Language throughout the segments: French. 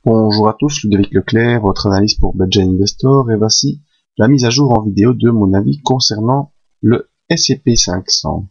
Bonjour à tous, Ludovic Leclerc, votre analyse pour Budget Investor, et voici la mise à jour en vidéo de mon avis concernant le S&P 500.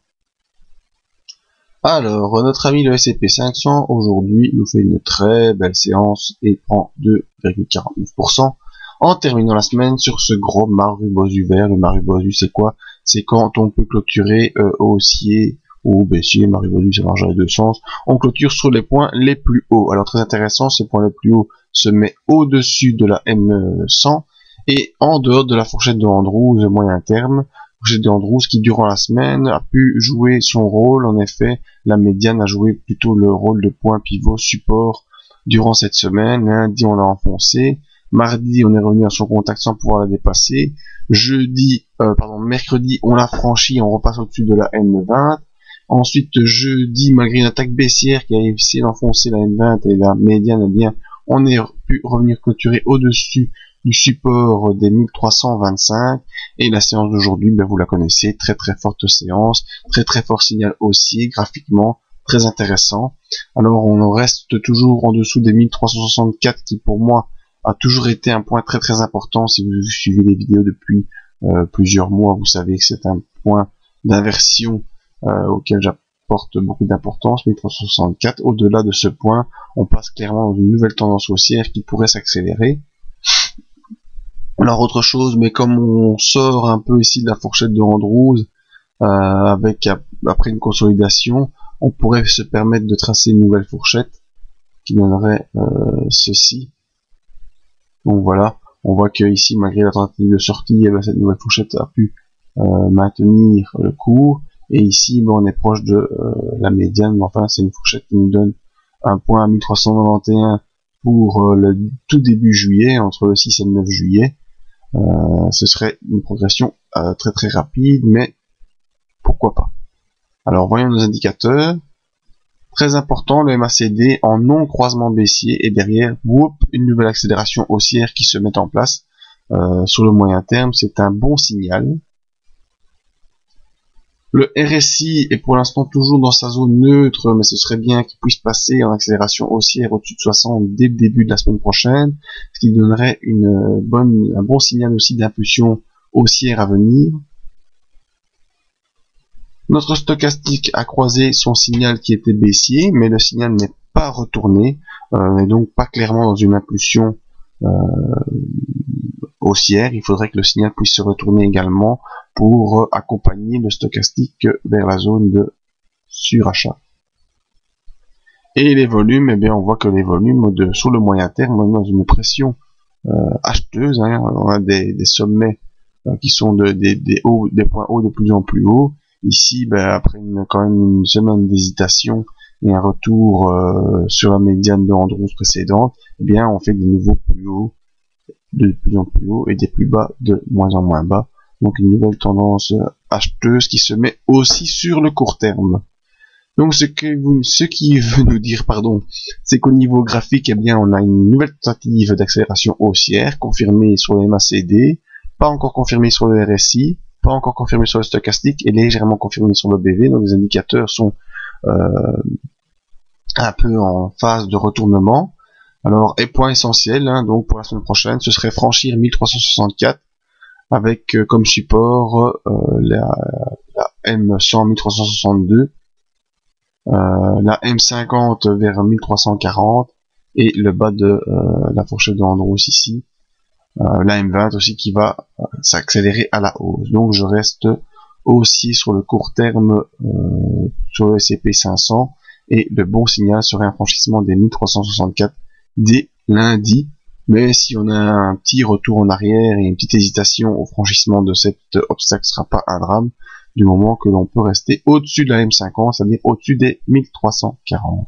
Alors, notre ami le S&P 500 aujourd'hui nous fait une très belle séance et prend 2,49% en terminant la semaine sur ce gros Marubozu vert. Le Marubozu, c'est quoi? C'est quand on peut clôturer haussier ou baissier. Marubozu, ça marche dans les deux sens. On clôture sur les points les plus hauts. Alors très intéressant, ce point le plus haut se met au-dessus de la M100 et en dehors de la fourchette de Andrews moyen terme. Fourchette de Andrews qui durant la semaine a pu jouer son rôle. En effet, la médiane a joué plutôt le rôle de point pivot support durant cette semaine. Lundi, on l'a enfoncé. Mardi, on est revenu à son contact sans pouvoir la dépasser. Mercredi, on l'a franchi, on repasse au-dessus de la M20. Ensuite, jeudi, malgré une attaque baissière qui a essayé d'enfoncer la M20 et la médiane, eh bien, on est pu revenir clôturer au-dessus du support des 1325. Et la séance d'aujourd'hui, ben, vous la connaissez, très très forte séance, très fort signal haussier, graphiquement, très intéressant. Alors, on reste toujours en dessous des 1364 qui, pour moi, a toujours été un point très important. Si vous suivez les vidéos depuis plusieurs mois, vous savez que c'est un point d'inversion auquel j'apporte beaucoup d'importance. 1364, au-delà de ce point, on passe clairement dans une nouvelle tendance haussière qui pourrait s'accélérer. Alors autre chose, mais comme on sort un peu ici de la fourchette de Andrews, après une consolidation, on pourrait se permettre de tracer une nouvelle fourchette qui donnerait ceci. Donc voilà, on voit que ici, malgré la tentative de sortie, cette nouvelle fourchette a pu maintenir le cours. Et ici, on est proche de la médiane, mais enfin, c'est une fourchette qui nous donne un point à 1391 pour le tout début juillet, entre le 6 et le 9 juillet. Ce serait une progression très rapide, mais pourquoi pas. Alors, voyons nos indicateurs. Très important, le MACD en non-croisement baissier et derrière, une nouvelle accélération haussière qui se met en place sur le moyen terme. C'est un bon signal. Le RSI est pour l'instant toujours dans sa zone neutre, mais ce serait bien qu'il puisse passer en accélération haussière au-dessus de 60 dès le début de la semaine prochaine, ce qui donnerait un bon signal aussi d'impulsion haussière à venir. Notre stochastique a croisé son signal qui était baissier, mais le signal n'est pas retourné, et donc pas clairement dans une impulsion haussière. Il faudrait que le signal puisse se retourner également pour accompagner le stochastique vers la zone de surachat. Et les volumes, eh bien, on voit que les volumes sur le moyen terme, on est dans une pression acheteuse. On a des sommets qui sont des points hauts de plus en plus hauts. Ici, après quand même une semaine d'hésitation et un retour sur la médiane de Andrews précédente, eh bien, on fait des nouveaux plus hauts, de plus en plus hauts, et des plus bas de moins en moins bas. Donc une nouvelle tendance acheteuse qui se met aussi sur le court terme. Donc ce qui veut nous dire, c'est qu'au niveau graphique, eh bien, on a une nouvelle tentative d'accélération haussière confirmée sur le MACD, pas encore confirmée sur le RSI, pas encore confirmé sur le stochastique et légèrement confirmé sur le BV. Donc les indicateurs sont un peu en phase de retournement. Alors, et point essentiel, donc pour la semaine prochaine, ce serait franchir 1364 avec comme support la M100 1362, la M50 vers 1340 et le bas de la fourchette de Andrews ici. La M20 aussi qui va s'accélérer à la hausse. Donc je reste haussier sur le court terme sur le S&P 500 et le bon signal serait un franchissement des 1364 dès lundi. Mais si on a un petit retour en arrière et une petite hésitation au franchissement de cet obstacle, ce ne sera pas un drame du moment que l'on peut rester au-dessus de la M50, c'est-à-dire au-dessus des 1340.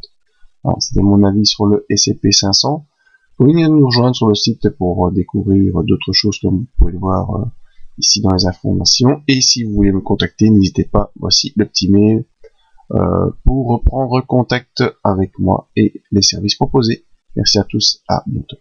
C'était mon avis sur le S&P 500. Vous pouvez venir nous rejoindre sur le site pour découvrir d'autres choses comme vous pouvez le voir ici dans les informations. Et si vous voulez me contacter, n'hésitez pas, voici le petit mail pour reprendre contact avec moi et les services proposés. Merci à tous, à bientôt.